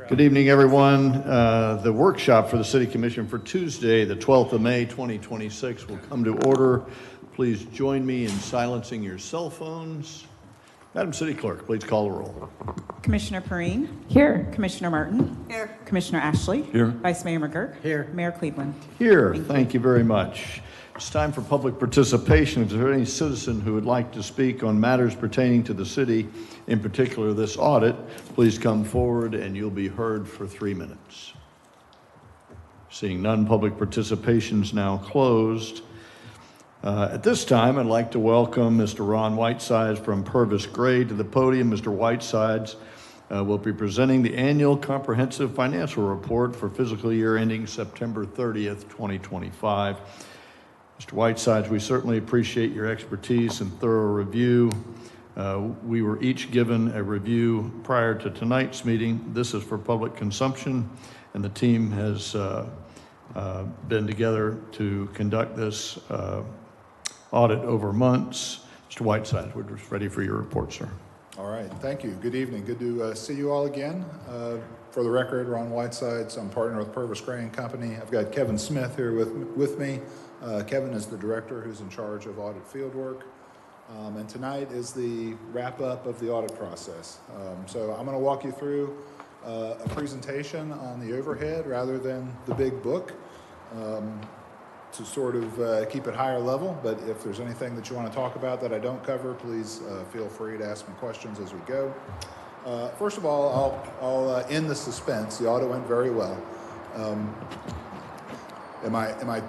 Good evening, everyone. The workshop for the City Commission for Tuesday, the 12th of May, 2026 will come to order. Please join me in silencing your cell phones. Madam City Clerk, please call the roll. Commissioner Perrine? Here. Commissioner Martin? Here. Commissioner Ashley? Here. Vice Mayor McGurk? Here. Mayor Cleveland? Here. Thank you very much. It's time for public participation. If there's any citizen who would like to speak on matters pertaining to the city, in particular this audit, please come forward and you'll be heard for 3 minutes. Seeing none, public participation is now closed. At this time, I'd like to welcome Mr. Ron Whitesides from Purvis Gray to the podium. Mr. Whitesides will be presenting the annual comprehensive financial report for fiscal year ending September 30th, 2025. Mr. Whitesides, we certainly appreciate your expertise and thorough review. We were each given a review prior to tonight's meeting. This is for public consumption, and the team has been together to conduct this audit over months. Mr. Whitesides, we're just ready for your report, sir. All right, thank you. Good evening. Good to see you all again. For the record, Ron Whitesides, I'm partner with Purvis Gray and Company. I've got Kevin Smith here with me. Kevin is the director who's in charge of audit fieldwork. And tonight is the wrap-up of the audit process. So I'm going to walk you through a presentation on the overhead rather than the big book to sort of keep it higher level. But if there's anything that you want to talk about that I don't cover, please feel free to ask me questions as we go. First of all, I'll end the suspense. The audit went very well. Am I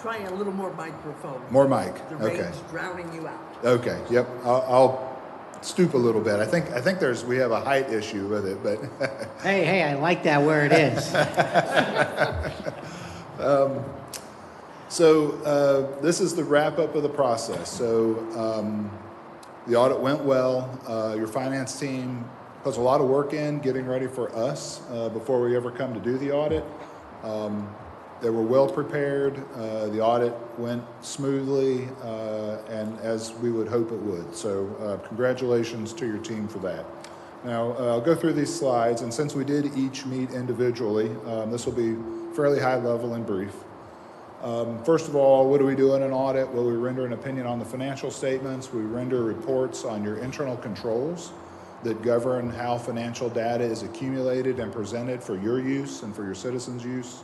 Trying a little more microphone. more mic? The Okay. rain's drowning you out. Okay. Yep. I'll stoop a little bit. I think we have a height issue with it, but Hey, I like that where it is. So this is the wrap up of the process. So the audit went well. Your finance team puts a lot of work in getting ready for us before we ever come to do the audit. They were well prepared. The audit went smoothly and as we would hope it would. So congratulations to your team for that. Now I'll go through these slides, and since we did each meet individually, this will be fairly high level and brief. First of all, what do we do in an audit? Well, we render an opinion on the financial statements. We render reports on your internal controls that govern how financial data is accumulated and presented for your use and for your citizens' use.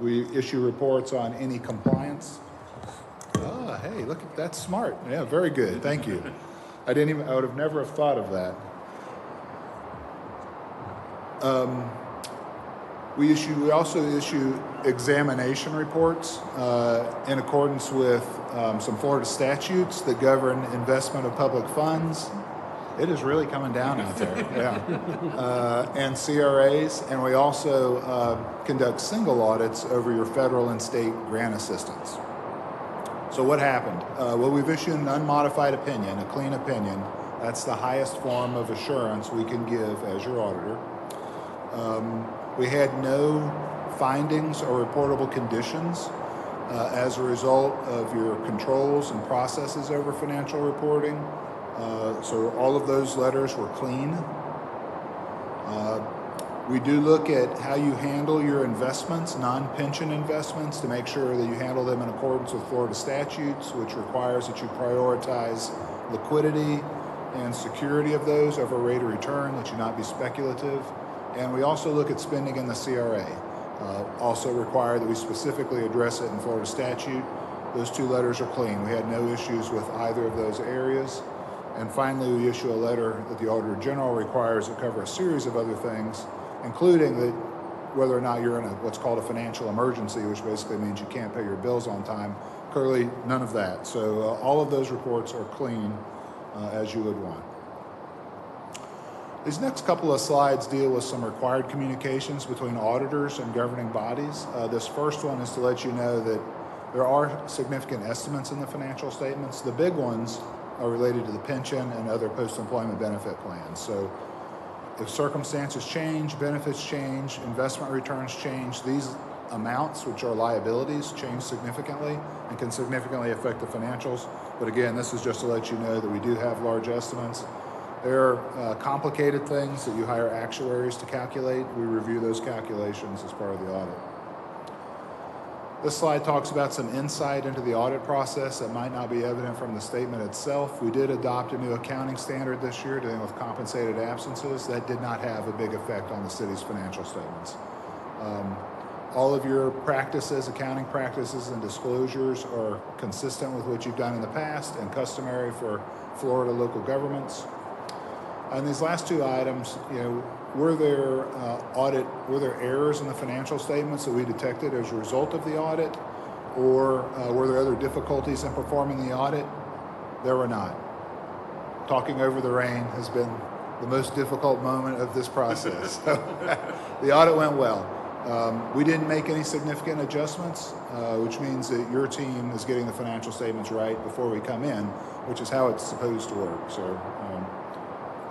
We issue reports on any compliance. Hey, look, that's smart. Yeah, very good. Thank you. I would have never have thought of that. We also issue examination reports in accordance with some Florida statutes that govern investment of public funds. It is really coming down out there, yeah. And CRAs, and we also conduct single audits over your federal and state grant assistance. So what happened? Well, we've issued an unmodified opinion, a clean opinion. That's the highest form of assurance we can give as your auditor. We had no findings or reportable conditions as a result of your controls and processes over financial reporting. So all of those letters were clean. We do look at how you handle your investments, non-pension investments, to make sure that you handle them in accordance with Florida statutes, which requires that you prioritize liquidity and security of those over rate of return, that you not be speculative. And we also look at spending in the CRA. Also require that we specifically address it in Florida statute. Those two letters are clean. We had no issues with either of those areas. And finally, we issue a letter that the Auditor General requires to cover a series of other things, including that whether or not you're in what's called a financial emergency, which basically means you can't pay your bills on time. Clearly, none of that. So all of those reports are clean as you would want. These next couple of slides deal with some required communications between auditors and governing bodies. This first one is to let you know that there are significant estimates in the financial statements. The big ones are related to the pension and other post-employment benefit plans. So if circumstances change, benefits change, investment returns change, these amounts, which are liabilities, change significantly and can significantly affect the financials. But again, this is just to let you know that we do have large estimates. There are complicated things that you hire actuaries to calculate. We review those calculations as part of the audit. This slide talks about some insight into the audit process that might not be evident from the statement itself. We did adopt a new accounting standard this year dealing with compensated absences. That did not have a big effect on the city's financial statements. All of your practices, accounting practices and disclosures are consistent with what you've done in the past and customary for Florida local governments. And these last two items, were there errors in the financial statements that we detected as a result of the audit, or were there other difficulties in performing the audit? There were not. Talking over the rain has been the most difficult moment of this process. So, the audit went well. We didn't make any significant adjustments, which means that your team is getting the financial statements right before we come in, which is how it's supposed to work. So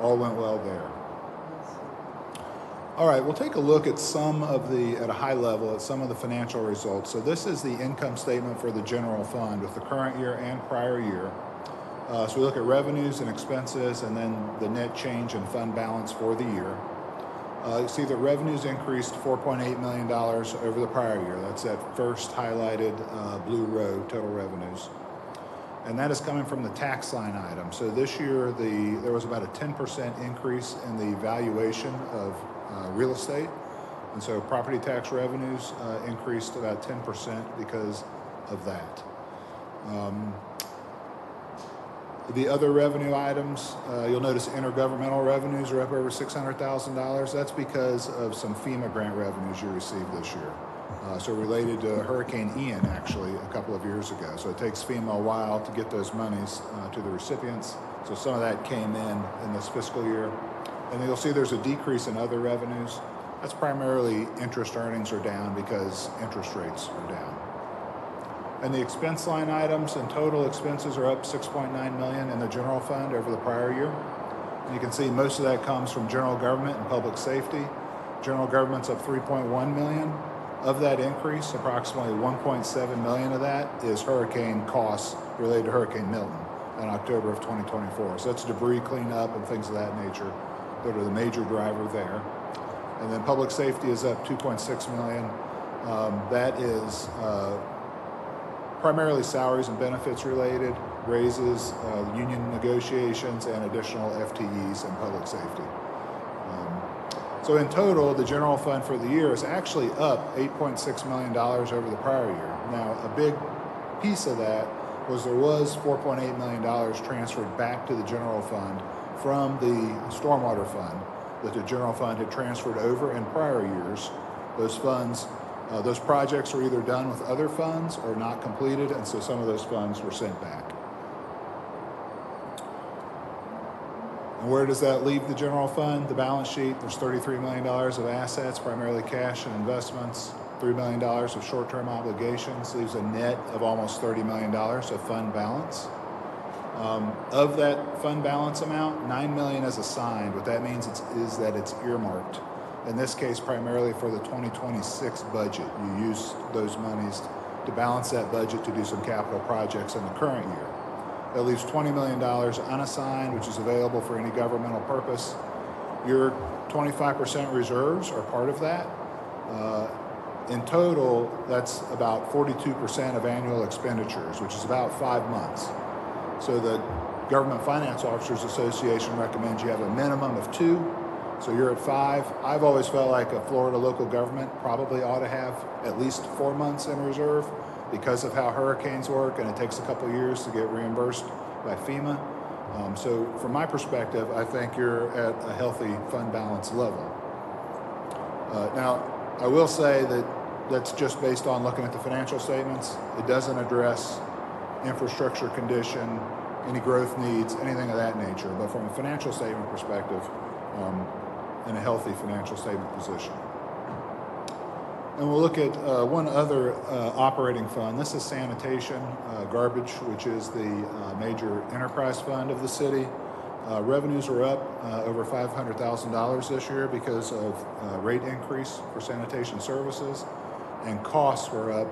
all went well there. All right, we'll take a look at at a high level, at some of the financial results. So this is the income statement for the general fund with the current year and prior year. So we look at revenues and expenses and then the net change in fund balance for the year. You see that revenues increased $4.8 million over the prior year. That's that first highlighted blue row, total revenues. And that is coming from the tax line item. So this year, there was about a 10% increase in the valuation of real estate. And so property tax revenues increased about 10% because of that. The other revenue items, you'll notice intergovernmental revenues are up over $600,000. That's because of some FEMA grant revenues you received this year. So related to Hurricane Ian, actually, a couple of years ago. So it takes FEMA a while to get those monies to the recipients. So some of that came in this fiscal year. And then you'll see there's a decrease in other revenues. That's primarily interest earnings are down because interest rates are down. And the expense line items and total expenses are up $6.9 million in the general fund over the prior year. And you can see most of that comes from general government and public safety. General government's up $3.1 million. Of that increase, approximately $1.7 million of that is hurricane costs related to Hurricane Milton in October of 2024. So that's debris cleanup and things of that nature that are the major driver there. And then public safety is up $2.6 million. That is primarily salaries and benefits related, raises, union negotiations, and additional FTEs in public safety. So in total, the general fund for the year is actually up $8.6 million over the prior year. Now, a big piece of that was there was $4.8 million transferred back to the general fund from the stormwater fund that the general fund had transferred over in prior years. Those funds, those projects were either done with other funds or not completed, and so some of those funds were sent back. And where does that leave the general fund? The balance sheet, there's $33 million of assets, primarily cash and investments, $3 million of short-term obligations, leaves a net of almost $30 million of fund balance. Of that fund balance amount, $9 million is assigned. What that means is that it's earmarked. In this case, primarily for the 2026 budget. You use those monies to balance that budget to do some capital projects in the current year. That leaves $20 million unassigned, which is available for any governmental purpose. Your 25% reserves are part of that. In total, that's about 42% of annual expenditures, which is about 5 months. So the Government Finance Officers Association recommends you have a minimum of 2. So you're at 5. I've always felt like a Florida local government probably ought to have at least 4 months in reserve because of how hurricanes work, and it takes a couple years to get reimbursed by FEMA. So from my perspective, I think you're at a healthy fund balance level. Now, I will say that that's just based on looking at the financial statements. It doesn't address infrastructure condition, any growth needs, anything of that nature. But from a financial statement perspective, in a healthy financial statement position. And we'll look at one other operating fund. This is sanitation, garbage, which is the major enterprise fund of the city. Revenues are up over $500,000 this year because of rate increase for sanitation services, and costs were up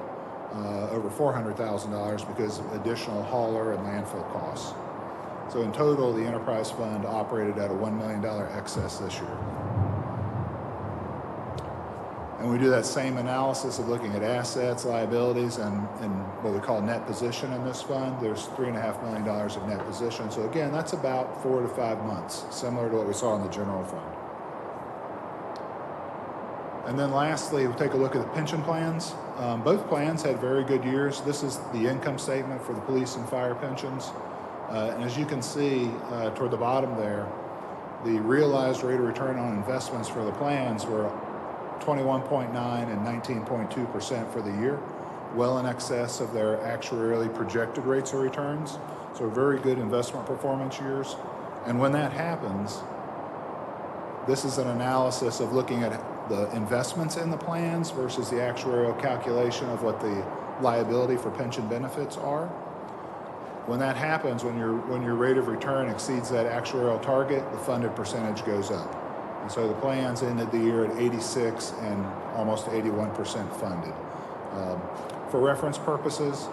over $400,000 because of additional hauler and landfill costs. So in total, the enterprise fund operated at a $1 million excess this year. And we do that same analysis of looking at assets, liabilities, and what we call net position in this fund. There's $3.5 million of net position. So again, that's about 4 to 5 months, similar to what we saw in the general fund. And then lastly, we'll take a look at the pension plans. Both plans had very good years. This is the income statement for the police and fire pensions. And as you can see toward the bottom there, the realized rate of return on investments for the plans were 21.9 and 19.2% for the year, well in excess of their actuarially projected rates of returns. So very good investment performance years. And when that happens, this is an analysis of looking at the investments in the plans versus the actuarial calculation of what the liability for pension benefits are. When that happens, when your rate of return exceeds that actuarial target, the funded percentage goes up. And so the plans ended the year at 86 and almost 81% funded. For reference purposes,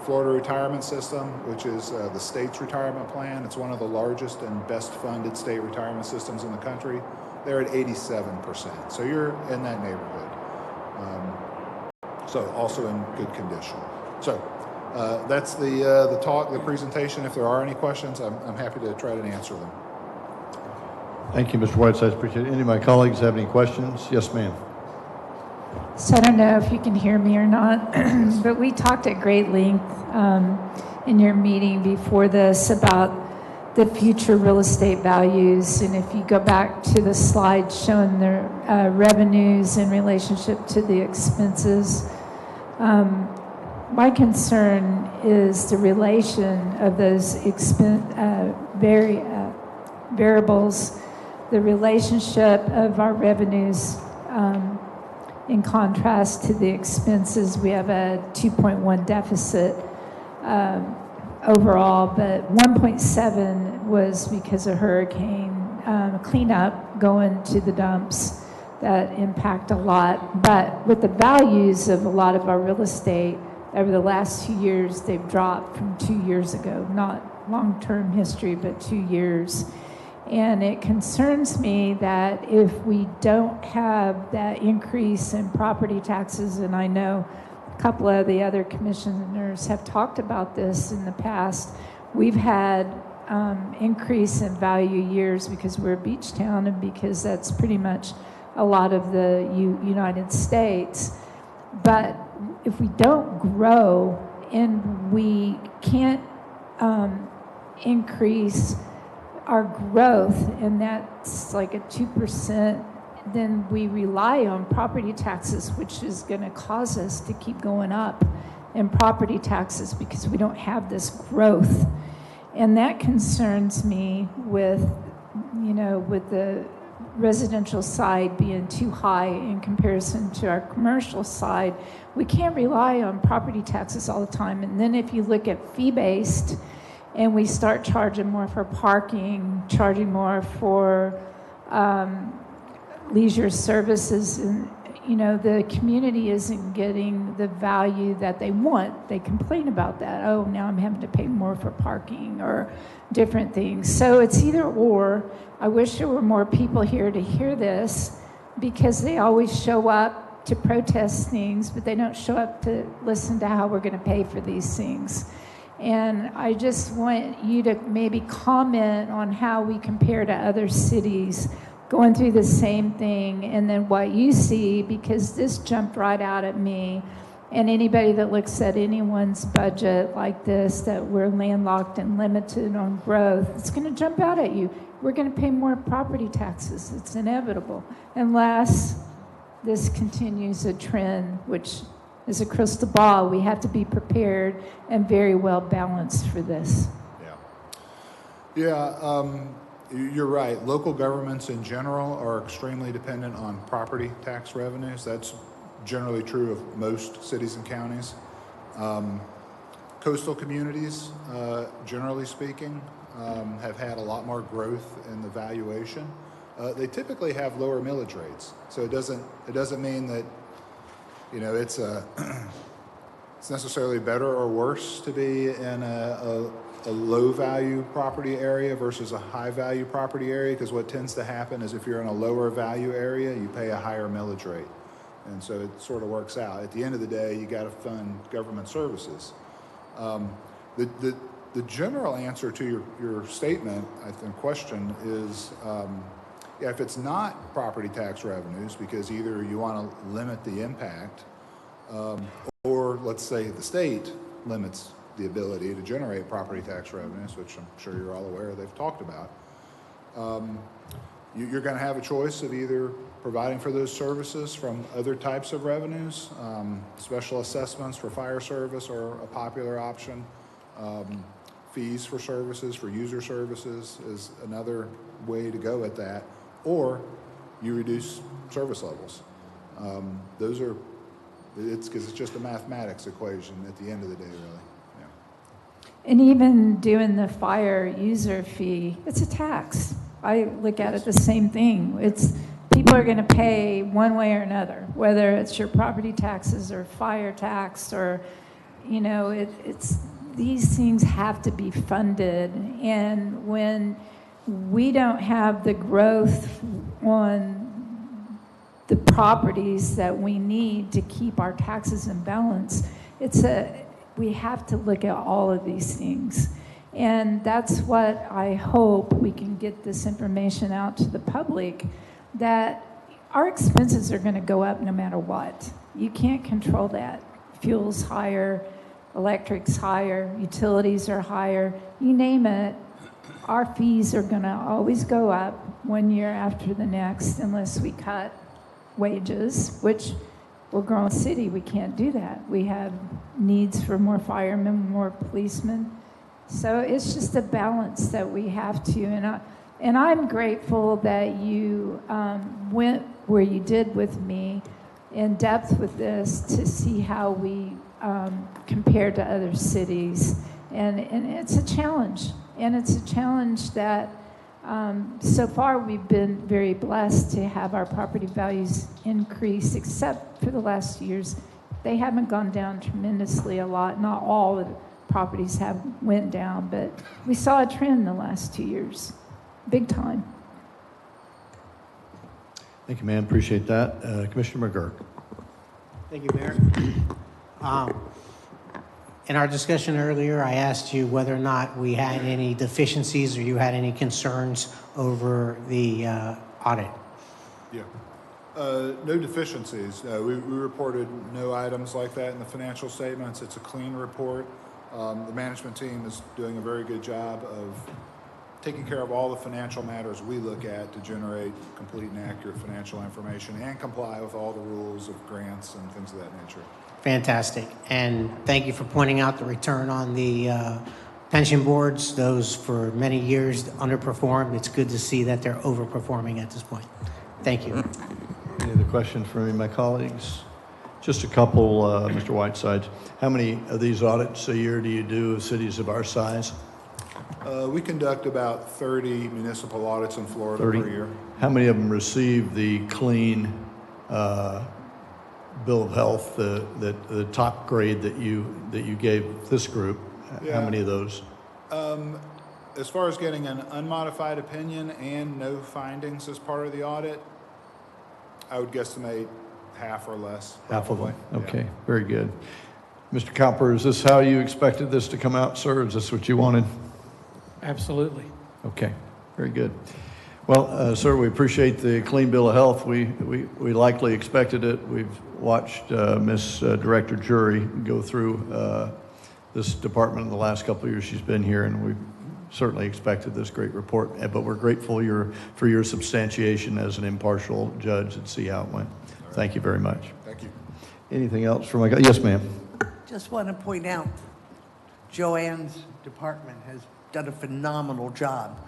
Florida Retirement System, which is the state's retirement plan, it's one of the largest and best funded state retirement systems in the country. They're at 87%. So you're in that neighborhood. So also in good condition. So that's the talk, the presentation. If there are any questions, I'm happy to try to answer them. Thank you, Mr. Whiteside. Appreciate it. Any of my colleagues have any questions? Yes, ma'am. So I don't know if you can hear me or not, but we talked at great length in your meeting before this about the future real estate values. And if you go back to the slide showing the revenues in relationship to the expenses, my concern is the relation of those variables, the relationship of our revenues in contrast to the expenses. We have a 2.1 deficit overall, but 1.7 was because of hurricane cleanup going to the dumps that impact a lot. But with the values of a lot of our real estate over the last 2 years, they've dropped from 2 years ago, not long-term history, but 2 years. And it concerns me that if we don't have that increase in property taxes, and I know a couple of the other commissioners have talked about this in the past, we've had increase in value years because we're a beach town and because that's pretty much a lot of the United States. But if we don't grow and we can't increase our growth, and that's like a 2%, then we rely on property taxes, which is going to cause us to keep going up in property taxes because we don't have this growth. And that concerns me with the residential side being too high in comparison to our commercial side. We can't rely on property taxes all the time. And then if you look at fee-based, and we start charging more for parking, charging more for leisure services, and the community isn't getting the value that they want. They complain about that. Oh, now I'm having to pay more for parking or different things. So it's either or. I wish there were more people here to hear this because they always show up to protest things, but they don't show up to listen to how we're going to pay for these things. And I just want you to maybe comment on how we compare to other cities going through the same thing, and then what you see, because this jumped right out at me. And anybody that looks at anyone's budget like this, that we're landlocked and limited on growth, it's going to jump out at you. We're going to pay more property taxes. It's inevitable, unless this continues a trend, which is a crystal ball. We have to be prepared and very well balanced for this. You're right. Local governments in general are extremely dependent on property tax revenues. That's generally true of most cities and counties. Coastal communities, generally speaking, have had a lot more growth in the valuation. They typically have lower millage rates, so it doesn't mean that it's necessarily better or worse to be in a a low-value property area versus a high-value property area, because what tends to happen is if you're in a lower value area, you pay a higher millage rate. And so it sort of works out. At the end of the day, you got to fund government services. The general answer to your statement, I think, question is, yeah, if it's not property tax revenues, because either you want to limit the impact, or let's say the state limits the ability to generate property tax revenues, which I'm sure you're all aware they've talked about, you're going to have a choice of either providing for those services from other types of revenues. Special assessments for fire service are a popular option. Fees for services, for user services is another way to go at that. Or you reduce service levels. Those are, it's because it's just a mathematics equation at the end of the day, really. Yeah. And even doing the fire user fee, it's a tax. I look at it the same thing. It's people are going to pay one way or another, whether it's your property taxes or fire tax or, you know, it's these things have to be funded. And when we don't have the growth on the properties that we need to keep our taxes in balance, we have to look at all of these things. And that's what I hope we can get this information out to the public, that our expenses are going to go up no matter what. You can't control that. Fuel's higher, electric's higher, utilities are higher, you name it. Our fees are going to always go up one year after the next unless we cut wages, which we're a growing city. We can't do that. We have needs for more firemen, more policemen. So it's just a balance that we have to. And I'm grateful that you went where you did with me in depth with this to see how we compare to other cities. And it's a challenge. And it's a challenge that so far we've been very blessed to have our property values increase, except for the last years. They haven't gone down tremendously a lot. Not all the properties have went down, but we saw a trend in the last 2 years, big time. Thank you, ma'am. Appreciate that. Commissioner McGurk. Thank you, Mayor. In our discussion earlier, I asked you whether or not we had any deficiencies or you had any concerns over the audit. Yeah. No deficiencies. We reported no items like that in the financial statements. It's a clean report. The management team is doing a very good job of taking care of all the financial matters we look at to generate complete and accurate financial information and comply with all the rules of grants and things of that nature. Fantastic. And thank you for pointing out the return on the pension boards. Those for many years underperformed. It's good to see that they're overperforming at this point. Thank you. Any other questions from any of my colleagues? Just a couple, Mr. Whiteside. How many of these audits a year do you do of cities of our size? We conduct about 30 municipal audits in Florida 30? per year. How many of them receive the clean bill of health, the top grade that you gave this group? Yeah. How many of those? As far as getting an unmodified opinion and no findings as part of the audit, I would guesstimate half or less. Half of them. Probably. Okay, very good. Mr. Cowper, is this how you expected this to come out, sir? Is this what you wanted? Absolutely. Okay, very good. Well, sir, we appreciate the clean bill of health. We likely expected it. We've watched Miss Director Jury go through this department in the last couple of years she's been here, and we certainly expected this great report. But we're grateful for your substantiation as an impartial judge and see how it went. Right. Thank you very much. Thank you. Anything else from my? Yes, ma'am. Just want to point out, Joanne's department has done a phenomenal job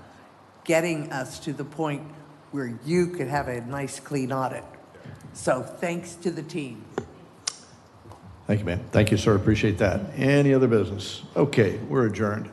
getting us to the point where you could have a nice, clean audit. So thanks to the team. Thank you, ma'am. Thank you, sir. Appreciate that. Any other business? Okay, we're adjourned.